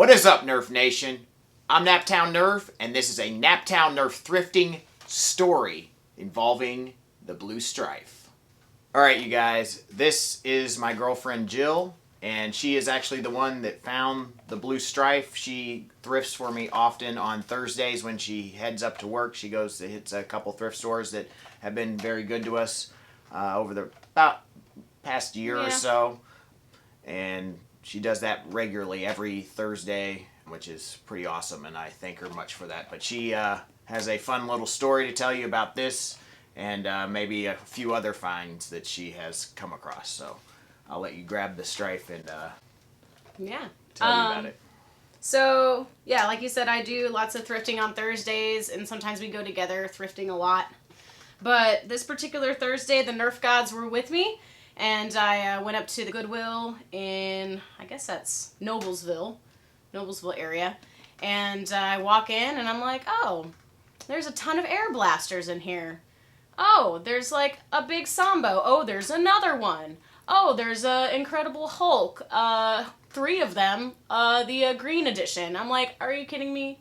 What is up, Nerf Nation? I'm Naptown Nerf, and this is a Naptown Nerf Thrifting story involving the Blue Stryfe. Alright, you guys, this is my girlfriend Jill, and she is actually the one that found the Blue Stryfe. She thrifts for me often on Thursdays when she heads up to work. She goes to hits a couple thrift stores that have been very good to us over the about past year or so, and she does that regularly every Thursday, which is pretty awesome, and I thank her much for that. But she has a fun little story to tell you about this, and maybe a few other finds that she has come across. So I'll let you grab the Stryfe and tell you about it. So, yeah, like you said, I do lots of thrifting on Thursdays, and sometimes we go together thrifting a lot. But this particular Thursday, the Nerf gods were with me, and I went up to the Goodwill in, I guess that's Noblesville area, and I walk in, and I'm like, oh, there's a ton of air blasters in here. Oh, there's like a big Sambo. Oh, there's another one. Oh, there's a Incredible Hulk. 3 of them. The green edition. I'm like, are you kidding me?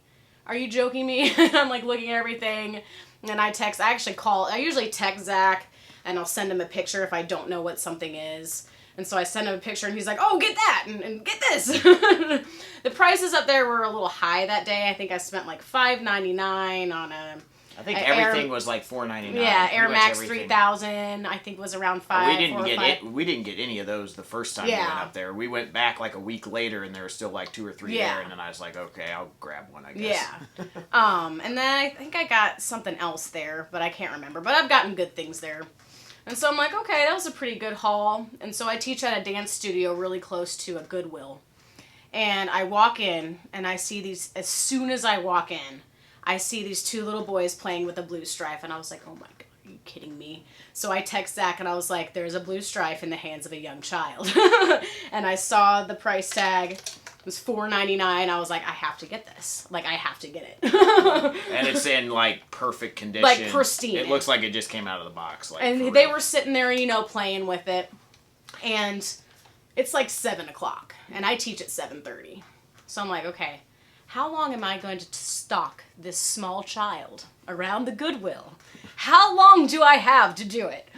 Are you joking me? I'm like looking at everything, and I usually text Zach, and I'll send him a picture if I don't know what something is. And so I send him a picture, and he's like, oh, get that, and get this. The prices up there were a little high that day. I think I spent like $5.99 on a... I think everything was like $4.99. Yeah, Air Max 3000, I think was around $5. We didn't get any of those the first time we went up there. We went back like a week later, and there were still like 2 or 3 there, and then I was like, okay, I'll grab one, I guess. Yeah. And then I think I got something else there, but I can't remember. But I've gotten good things there. And so I'm like, okay, that was a pretty good haul. And so I teach at a dance studio really close to a Goodwill. And I walk in, and I see these, as soon as I walk in, I see these 2 little boys playing with a Blue Stryfe, and I was like, oh my God, are you kidding me? So I text Zach, and I was like, there's a Blue Stryfe in the hands of a young child. And I saw the price tag. It was $4.99. I was like, I have to get this. Like, I have to get it. And it's in, like, perfect condition. Like, pristine. It looks like it just came out of the box. Like, and they were sitting there, playing with it. And it's like 7 o'clock, and I teach at 7:30. So I'm like, okay, how long am I going to stalk this small child around the Goodwill? How long do I have to do it?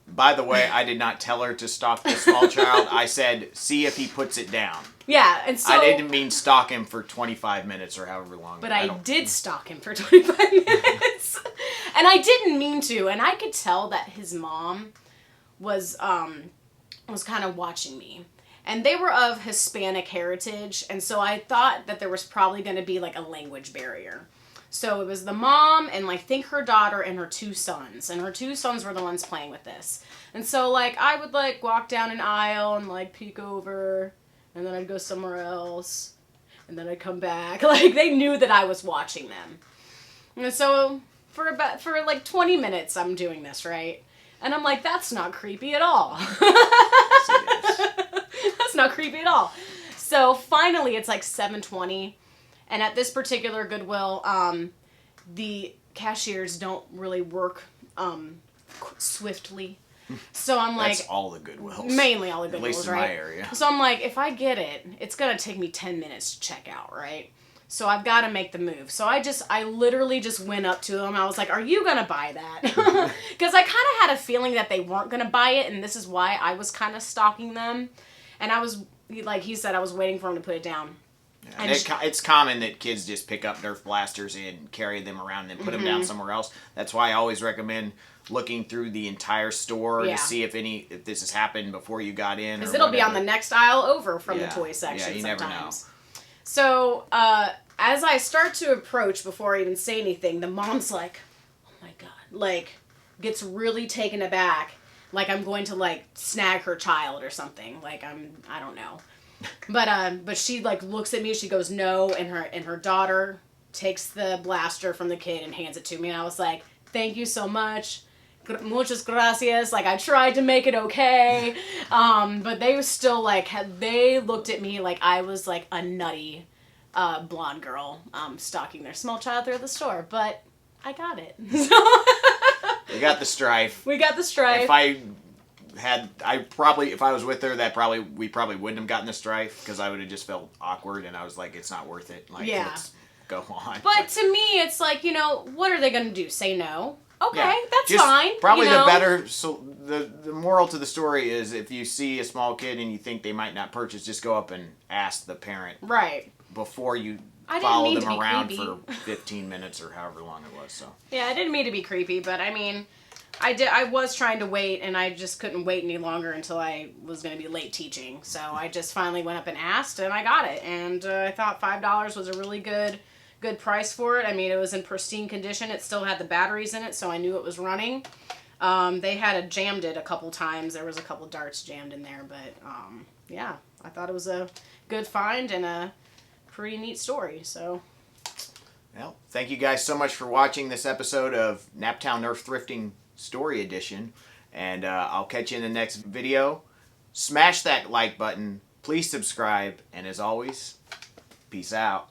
By the way, I did not tell her to stalk this small child. I said, see if he puts it down. Yeah, and so... I didn't mean stalk him for 25 minutes or however long. But I did stalk him for 25 minutes. And I didn't mean to, and I could tell that his mom was kind of watching me. And they were of Hispanic heritage, and so I thought that there was probably going to be, like, a language barrier. So it was the mom, and I think her daughter and her 2 sons. And her 2 sons were the ones playing with this. And so, like, I would, like, walk down an aisle and, like, peek over, and then I'd go somewhere else, and then I'd come back. Like, they knew that I was watching them. And so for like 20 minutes I'm doing this, right? And I'm like, that's not creepy at all. That's not creepy at all. So finally it's like 7:20, and at this particular Goodwill, the cashiers don't really work swiftly. So I'm like... That's all the Goodwills. Mainly all the Goodwills, at least in right? my area. So I'm like, if I get it, it's going to take me 10 minutes to check out, right? So I've got to make the move. So I literally just went up to them. I was like, are you going to buy that? Because I kind of had a feeling that they weren't going to buy it, and this is why I was kind of stalking them. And I was, like he said, I was waiting for him to put it down. Yeah, and it's common that kids just pick up Nerf blasters and carry them around and put them down somewhere else. That's why I always recommend looking through the entire store to see if this has happened before you got in. Because it'll be on the next aisle over from the toy section you sometimes. Never know. So, as I start to approach, before I even say anything, the mom's like, oh my God, like, gets really taken aback. Like I'm going to, like, snag her child or something. Like, I don't know. But she, like, looks at me, she goes, no, and her daughter takes the blaster from the kid and hands it to me, and I was like, thank you so much. Muchas gracias. Like, I tried to make it okay. But they was still, like, they looked at me like I was, like, a nutty blonde girl stalking their small child through the store. But I got it. We got the Stryfe. We got the Stryfe. If I if I was with her, we probably wouldn't have gotten the Stryfe because I would have just felt awkward, and I was like, it's not worth it. Like, Yeah. let's go on. But to me, it's like, what are they going to do? Say no? Okay, Yeah. that's Just fine. Probably the better. So the moral to the story is, if you see a small kid and you think they might not purchase, just go up and ask the parent. Right. Before you I didn't follow mean them to be around creepy. for 15 minutes or however long it was. So. Yeah, I didn't mean to be creepy, but I mean, I was trying to wait, and I just couldn't wait any longer until I was going to be late teaching. So I just finally went up and asked, and I got it. And I thought $5 was a really good price for it. I mean, it was in pristine condition. It still had the batteries in it, so I knew it was running. They had jammed it a couple times. There was a couple darts jammed in there, but yeah, I thought it was a good find and a pretty neat story. So, well, thank you guys so much for watching this episode of Naptown Nerf Thrifting Story Edition, and I'll catch you in the next video. Smash that like button, please subscribe, and as always, peace out.